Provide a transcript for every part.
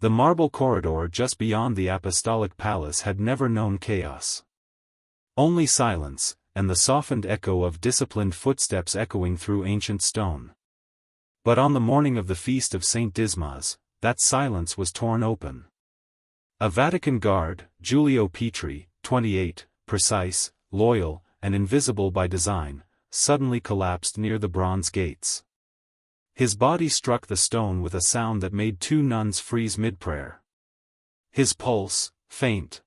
The marble corridor just beyond the apostolic palace had never known chaos. Only silence, and the softened echo of disciplined footsteps echoing through ancient stone. But on the morning of the feast of St. Dismas, that silence was torn open. A Vatican guard, Giulio Petri, 28, precise, loyal, and invisible by design, suddenly collapsed near the bronze gates. His body struck the stone with a sound that made two nuns freeze mid-prayer. His pulse, faint.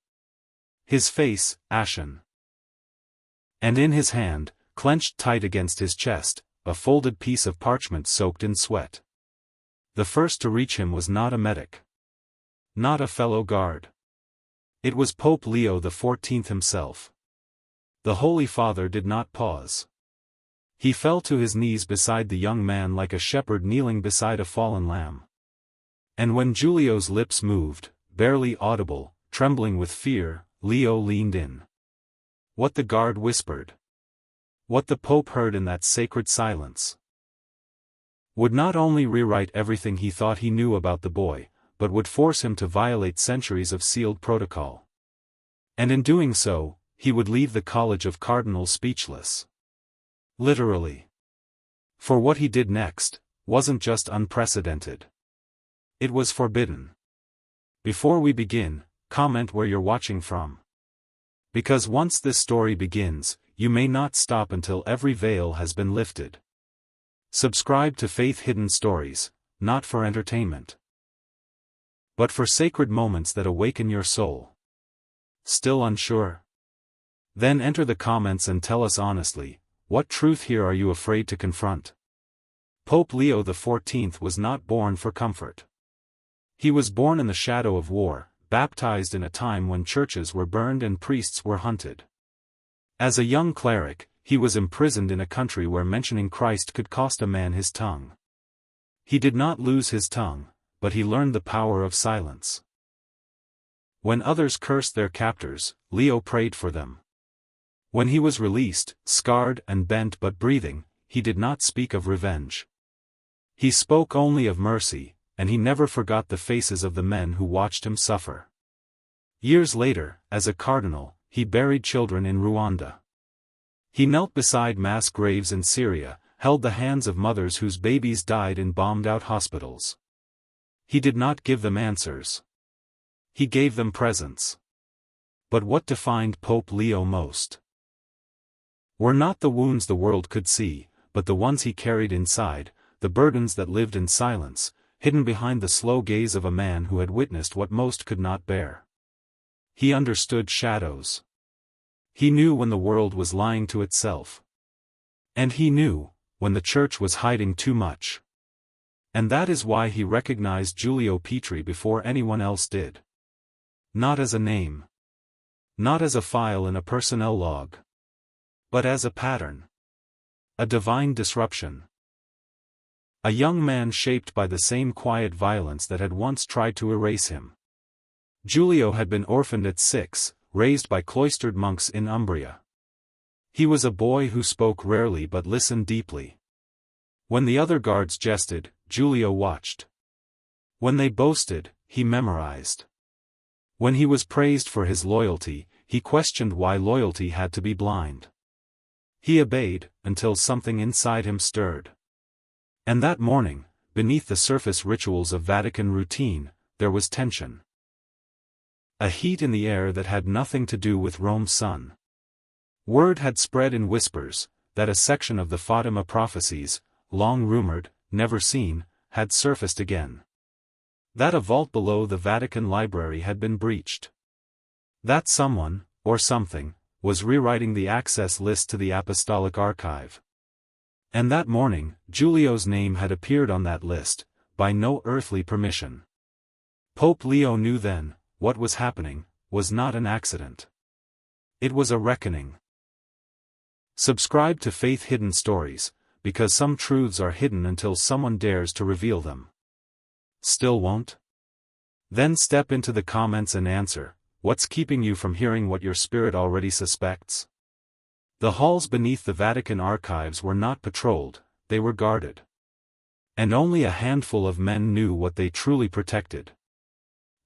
His face, ashen. And in his hand, clenched tight against his chest, a folded piece of parchment soaked in sweat. The first to reach him was not a medic. Not a fellow guard. It was Pope Leo XIV himself. The Holy Father did not pause. He fell to his knees beside the young man like a shepherd kneeling beside a fallen lamb. And when Giulio's lips moved, barely audible, trembling with fear, Leo leaned in. What the guard whispered, what the Pope heard in that sacred silence, would not only rewrite everything he thought he knew about the boy, but would force him to violate centuries of sealed protocol. And in doing so, he would leave the College of Cardinals speechless. Literally. For what he did next wasn't just unprecedented. It was forbidden. Before we begin, comment where you're watching from. Because once this story begins, you may not stop until every veil has been lifted. Subscribe to Faith Hidden Stories, not for entertainment, but for sacred moments that awaken your soul. Still unsure? Then enter the comments and tell us honestly, what truth here are you afraid to confront? Pope Leo XIV was not born for comfort. He was born in the shadow of war, baptized in a time when churches were burned and priests were hunted. As a young cleric, he was imprisoned in a country where mentioning Christ could cost a man his tongue. He did not lose his tongue, but he learned the power of silence. When others cursed their captors, Leo prayed for them. When he was released, scarred and bent but breathing, he did not speak of revenge. He spoke only of mercy, and he never forgot the faces of the men who watched him suffer. Years later, as a cardinal, he buried children in Rwanda. He knelt beside mass graves in Syria, held the hands of mothers whose babies died in bombed-out hospitals. He did not give them answers. He gave them presence. But what defined Pope Leo most were not the wounds the world could see, but the ones he carried inside, the burdens that lived in silence, hidden behind the slow gaze of a man who had witnessed what most could not bear. He understood shadows. He knew when the world was lying to itself. And he knew when the church was hiding too much. And that is why he recognized Giulio Petri before anyone else did. Not as a name. Not as a file in a personnel log. But as a pattern. A divine disruption. A young man shaped by the same quiet violence that had once tried to erase him. Giulio had been orphaned at 6, raised by cloistered monks in Umbria. He was a boy who spoke rarely but listened deeply. When the other guards jested, Giulio watched. When they boasted, he memorized. When he was praised for his loyalty, he questioned why loyalty had to be blind. He obeyed, until something inside him stirred. And that morning, beneath the surface rituals of Vatican routine, there was tension. A heat in the air that had nothing to do with Rome's sun. Word had spread in whispers, that a section of the Fatima prophecies, long rumored, never seen, had surfaced again. That a vault below the Vatican library had been breached. That someone, or something, was rewriting the access list to the Apostolic Archive. And that morning, Giulio's name had appeared on that list, by no earthly permission. Pope Leo knew then, what was happening was not an accident. It was a reckoning. Subscribe to Faith Hidden Stories, because some truths are hidden until someone dares to reveal them. Still won't? Then step into the comments and answer, what's keeping you from hearing what your spirit already suspects? The halls beneath the Vatican archives were not patrolled, they were guarded. And only a handful of men knew what they truly protected.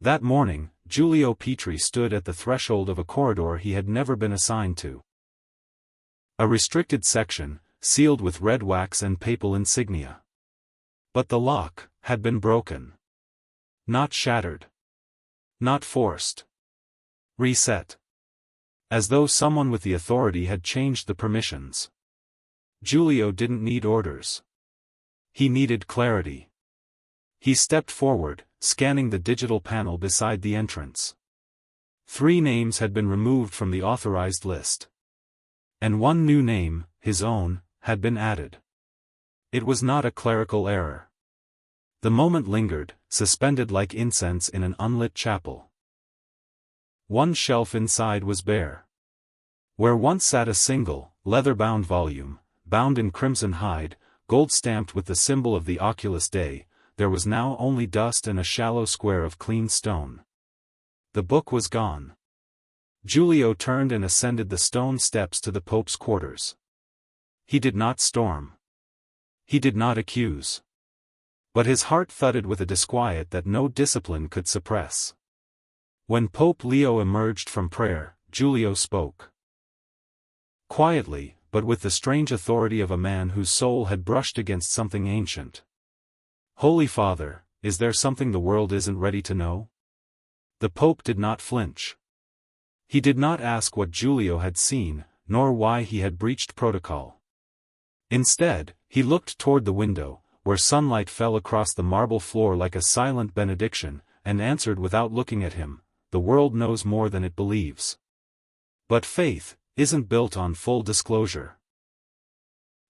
That morning, Giulio Petri stood at the threshold of a corridor he had never been assigned to. A restricted section, sealed with red wax and papal insignia. But the lock had been broken. Not shattered. Not forced. Reset. As though someone with the authority had changed the permissions. Giulio didn't need orders. He needed clarity. He stepped forward, scanning the digital panel beside the entrance. 3 names had been removed from the authorized list. And 1 new name, his own, had been added. It was not a clerical error. The moment lingered, suspended like incense in an unlit chapel. One shelf inside was bare. Where once sat a single, leather-bound volume, bound in crimson hide, gold-stamped with the symbol of the Oculus Dei, there was now only dust and a shallow square of clean stone. The book was gone. Giulio turned and ascended the stone steps to the Pope's quarters. He did not storm. He did not accuse. But his heart thudded with a disquiet that no discipline could suppress. When Pope Leo emerged from prayer, Giulio spoke. Quietly, but with the strange authority of a man whose soul had brushed against something ancient. Holy Father, is there something the world isn't ready to know? The Pope did not flinch. He did not ask what Giulio had seen, nor why he had breached protocol. Instead, he looked toward the window, where sunlight fell across the marble floor like a silent benediction, and answered without looking at him, "The world knows more than it believes. But faith isn't built on full disclosure."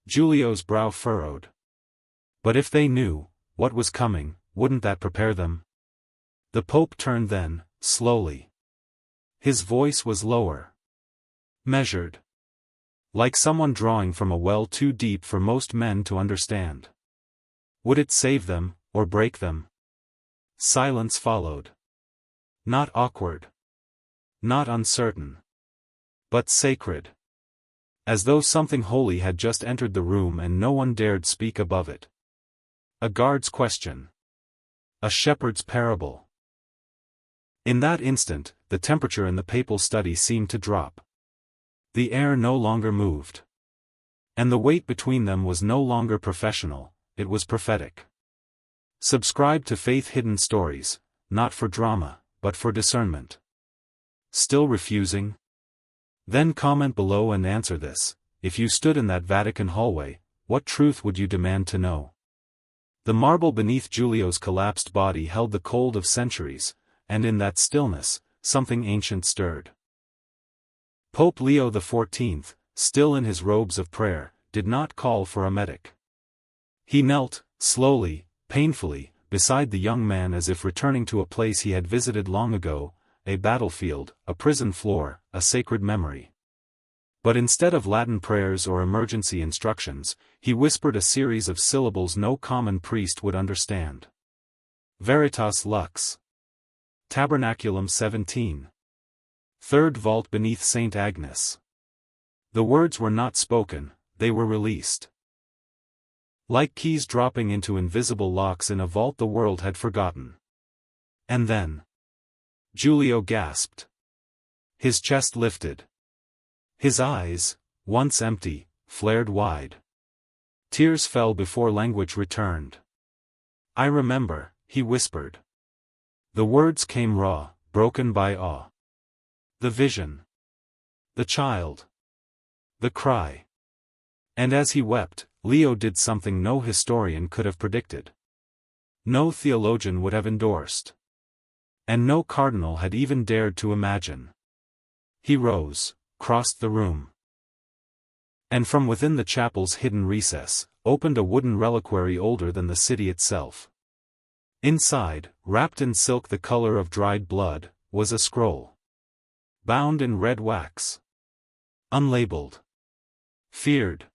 Giulio's brow furrowed. But if they knew what was coming, wouldn't that prepare them? The Pope turned then, slowly. His voice was lower. Measured. Like someone drawing from a well too deep for most men to understand. Would it save them, or break them? Silence followed. Not awkward. Not uncertain. But sacred. As though something holy had just entered the room and no one dared speak above it. A guard's question. A shepherd's parable. In that instant, the temperature in the papal study seemed to drop. The air no longer moved. And the weight between them was no longer professional, it was prophetic. Subscribe to faith-hidden stories, not for drama, but for discernment. Still refusing? Then comment below and answer this: if you stood in that Vatican hallway, what truth would you demand to know? The marble beneath Giulio's collapsed body held the cold of centuries, and in that stillness, something ancient stirred. Pope Leo XIV, still in his robes of prayer, did not call for a medic. He knelt, slowly, painfully, beside the young man as if returning to a place he had visited long ago, a battlefield, a prison floor, a sacred memory. But instead of Latin prayers or emergency instructions, he whispered a series of syllables no common priest would understand. Veritas Lux. Tabernaculum 17. Third vault beneath St. Agnes. The words were not spoken, they were released. Like keys dropping into invisible locks in a vault the world had forgotten. And then Giulio gasped. His chest lifted. His eyes, once empty, flared wide. Tears fell before language returned. "I remember," he whispered. The words came raw, broken by awe. The vision. The child. The cry. And as he wept, Leo did something no historian could have predicted. No theologian would have endorsed. And no cardinal had even dared to imagine. He rose, crossed the room. And from within the chapel's hidden recess, opened a wooden reliquary older than the city itself. Inside, wrapped in silk the color of dried blood, was a scroll. Bound in red wax. Unlabeled. Feared.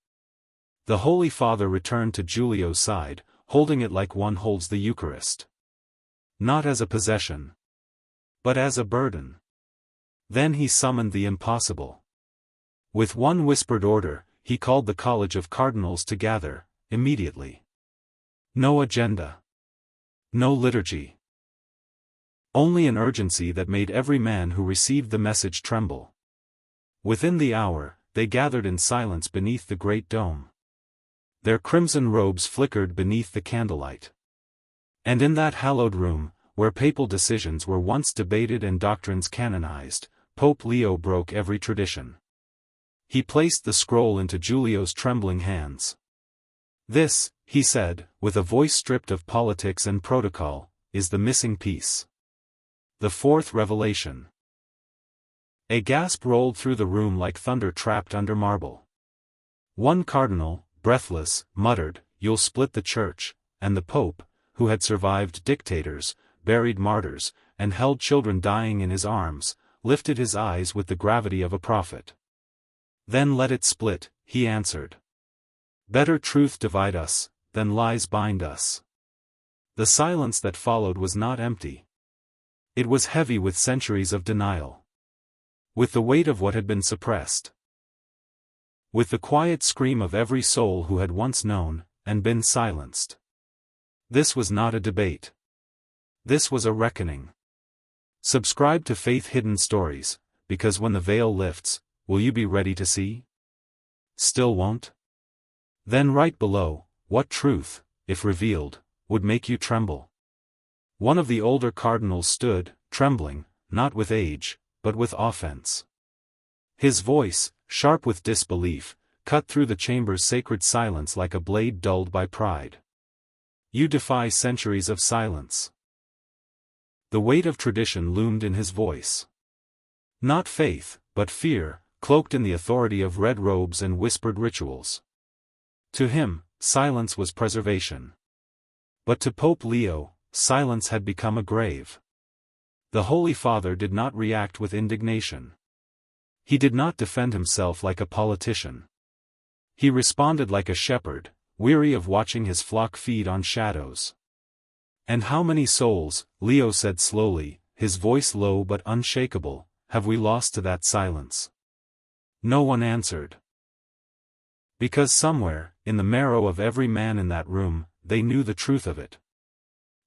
The Holy Father returned to Giulio's side, holding it like one holds the Eucharist. Not as a possession. But as a burden. Then he summoned the impossible. With one whispered order, he called the College of Cardinals to gather, immediately. No agenda. No liturgy. Only an urgency that made every man who received the message tremble. Within the hour, they gathered in silence beneath the great dome. Their crimson robes flickered beneath the candlelight. And in that hallowed room, where papal decisions were once debated and doctrines canonized, Pope Leo broke every tradition. He placed the scroll into Giulio's trembling hands. "This," he said, with a voice stripped of politics and protocol, "is the missing piece. The fourth revelation." A gasp rolled through the room like thunder trapped under marble. One cardinal, breathless, muttered, "You'll split the church," and the Pope, who had survived dictators, buried martyrs, and held children dying in his arms, lifted his eyes with the gravity of a prophet. "Then let it split," he answered. "Better truth divide us, than lies bind us." The silence that followed was not empty. It was heavy with centuries of denial. With the weight of what had been suppressed. With the quiet scream of every soul who had once known, and been silenced. This was not a debate. This was a reckoning. Subscribe to Faith Hidden Stories, because when the veil lifts, will you be ready to see? Still won't? Then write below, what truth, if revealed, would make you tremble? One of the older cardinals stood, trembling, not with age, but with offense. His voice, sharp with disbelief, cut through the chamber's sacred silence like a blade dulled by pride. "You defy centuries of silence." The weight of tradition loomed in his voice. Not faith, but fear, cloaked in the authority of red robes and whispered rituals. To him, silence was preservation. But to Pope Leo, silence had become a grave. The Holy Father did not react with indignation. He did not defend himself like a politician. He responded like a shepherd, weary of watching his flock feed on shadows. "And how many souls," Leo said slowly, his voice low but unshakable, "have we lost to that silence?" No one answered. Because somewhere, in the marrow of every man in that room, they knew the truth of it.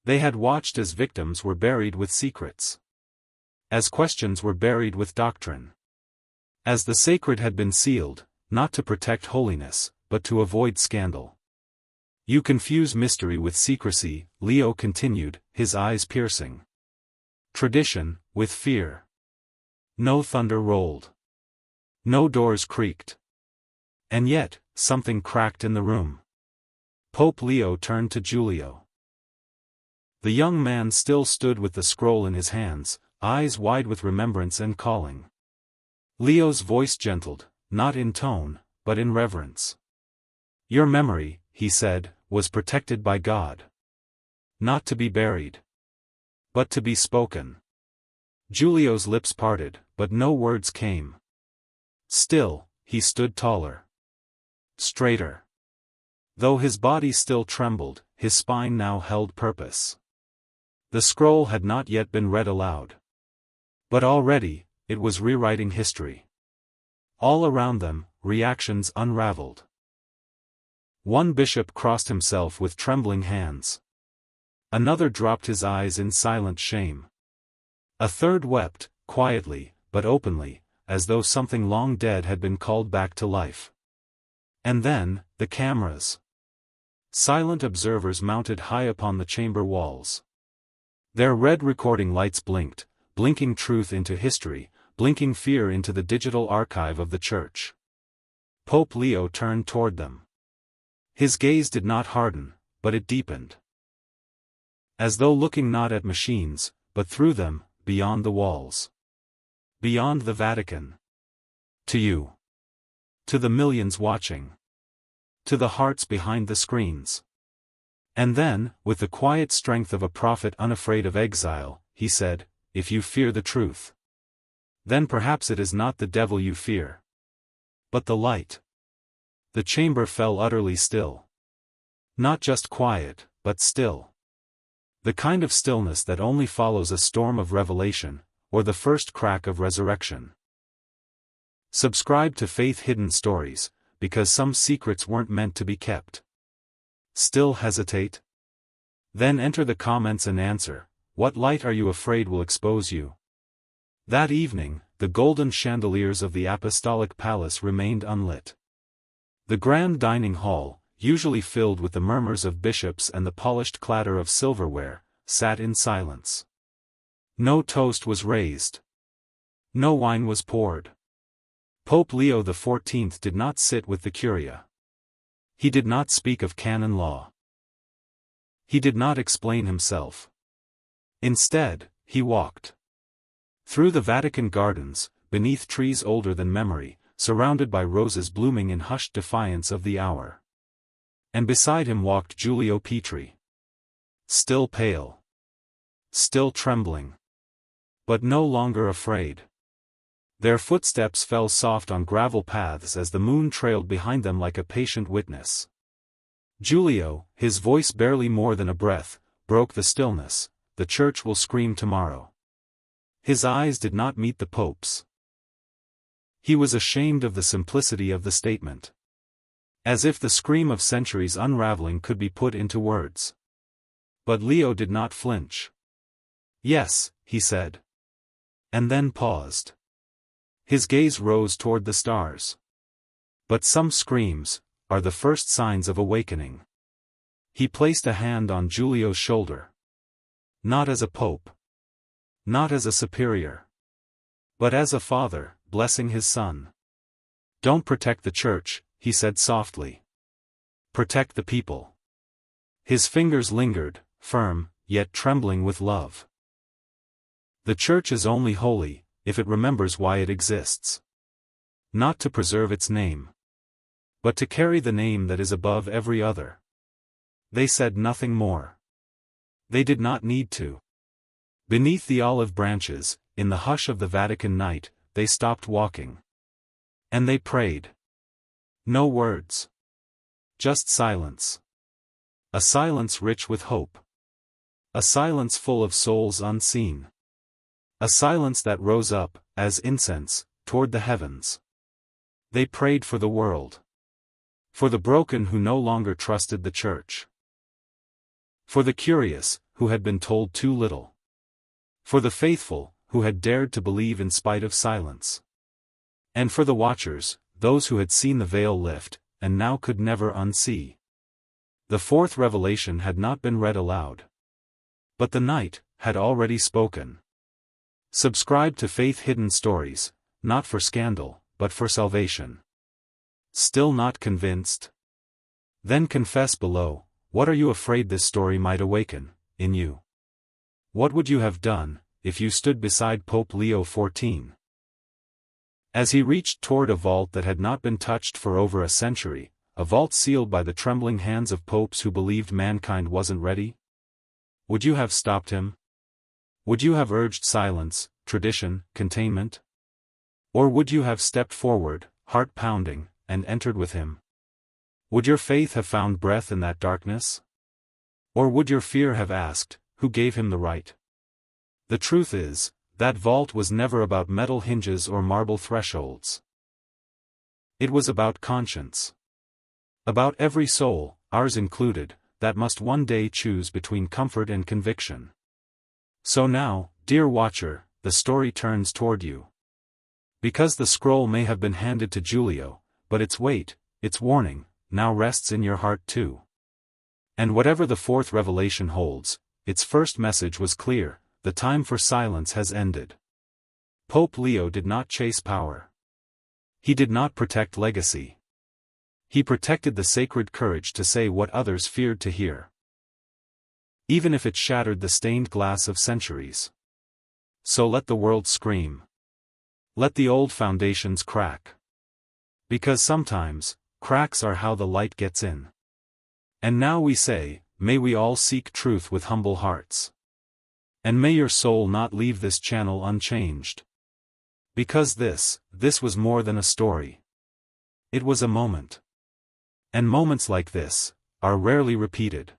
They had watched as victims were buried with secrets. As questions were buried with doctrine. As the sacred had been sealed, not to protect holiness, but to avoid scandal. "You confuse mystery with secrecy," Leo continued, his eyes piercing. "Tradition, with fear." No thunder rolled. No doors creaked. And yet, something cracked in the room. Pope Leo turned to Giulio. The young man still stood with the scroll in his hands, eyes wide with remembrance and calling. Leo's voice gentled, not in tone, but in reverence. "Your memory," he said, "was protected by God. Not to be buried. But to be spoken." Giulio's lips parted, but no words came. Still, he stood taller. Straighter. Though his body still trembled, his spine now held purpose. The scroll had not yet been read aloud. But already, it was rewriting history. All around them, reactions unraveled. One bishop crossed himself with trembling hands. Another dropped his eyes in silent shame. A third wept, quietly, but openly, as though something long dead had been called back to life. And then, the cameras. Silent observers mounted high upon the chamber walls. Their red recording lights blinked, blinking truth into history, blinking fear into the digital archive of the Church. Pope Leo turned toward them. His gaze did not harden, but it deepened. As though looking not at machines, but through them, beyond the walls. Beyond the Vatican. To you. To the millions watching. To the hearts behind the screens. And then, with the quiet strength of a prophet unafraid of exile, he said, "If you fear the truth, then perhaps it is not the devil you fear, but the light." The chamber fell utterly still. Not just quiet, but still. The kind of stillness that only follows a storm of revelation, or the first crack of resurrection. Subscribe to Faith Hidden Stories, because some secrets weren't meant to be kept. Still hesitate? Then enter the comments and answer, What light are you afraid will expose you? That evening, the golden chandeliers of the apostolic palace remained unlit. The grand dining hall, usually filled with the murmurs of bishops and the polished clatter of silverware, sat in silence. No toast was raised. No wine was poured. Pope Leo XIV did not sit with the curia. He did not speak of canon law. He did not explain himself. Instead, he walked through the Vatican gardens, beneath trees older than memory, surrounded by roses blooming in hushed defiance of the hour. And beside him walked Giulio Petri. Still pale. Still trembling. But no longer afraid. Their footsteps fell soft on gravel paths as the moon trailed behind them like a patient witness. Giulio, his voice barely more than a breath, broke the stillness. The church will scream tomorrow. His eyes did not meet the Pope's. He was ashamed of the simplicity of the statement. As if the scream of centuries unraveling could be put into words. But Leo did not flinch. Yes, he said. And then paused. His gaze rose toward the stars. But some screams are the first signs of awakening. He placed a hand on Giulio's shoulder. Not as a pope. Not as a superior. But as a father, blessing his son. Don't protect the church, he said softly. Protect the people. His fingers lingered, firm, yet trembling with love. The church is only holy if it remembers why it exists. Not to preserve its name. But to carry the name that is above every other. They said nothing more. They did not need to. Beneath the olive branches, in the hush of the Vatican night, they stopped walking. And they prayed. No words. Just silence. A silence rich with hope. A silence full of souls unseen. A silence that rose up, as incense, toward the heavens. They prayed for the world. For the broken who no longer trusted the church. For the curious, who had been told too little. For the faithful, who had dared to believe in spite of silence. And for the watchers, those who had seen the veil lift, and now could never unsee. The fourth revelation had not been read aloud. But the night had already spoken. Subscribe to Faith Hidden Stories, not for scandal, but for salvation. Still not convinced? Then confess below, what are you afraid this story might awaken, in you? What would you have done, if you stood beside Pope Leo XIV? As he reached toward a vault that had not been touched for over a century, a vault sealed by the trembling hands of popes who believed mankind wasn't ready? Would you have stopped him? Would you have urged silence, tradition, containment? Or would you have stepped forward, heart pounding, and entered with him? Would your faith have found breath in that darkness? Or would your fear have asked, who gave him the right? The truth is, that vault was never about metal hinges or marble thresholds. It was about conscience. About every soul, ours included, that must one day choose between comfort and conviction. So now, dear watcher, the story turns toward you. Because the scroll may have been handed to Giulio, but its weight, its warning, now rests in your heart too. And whatever the fourth revelation holds, its first message was clear: the time for silence has ended. Pope Leo did not chase power. He did not protect legacy. He protected the sacred courage to say what others feared to hear. Even if it shattered the stained glass of centuries. So let the world scream. Let the old foundations crack. Because sometimes, cracks are how the light gets in. And now we say, may we all seek truth with humble hearts. And may your soul not leave this channel unchanged. Because this was more than a story. It was a moment. And moments like this are rarely repeated.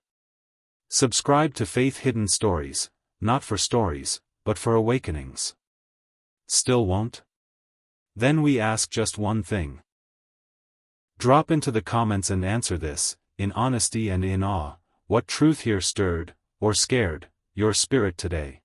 Subscribe to Faith Hidden Stories, not for stories, but for awakenings. Still won't? Then we ask just one thing. Drop into the comments and answer this, in honesty and in awe: what truth here stirred, or scared, your spirit today.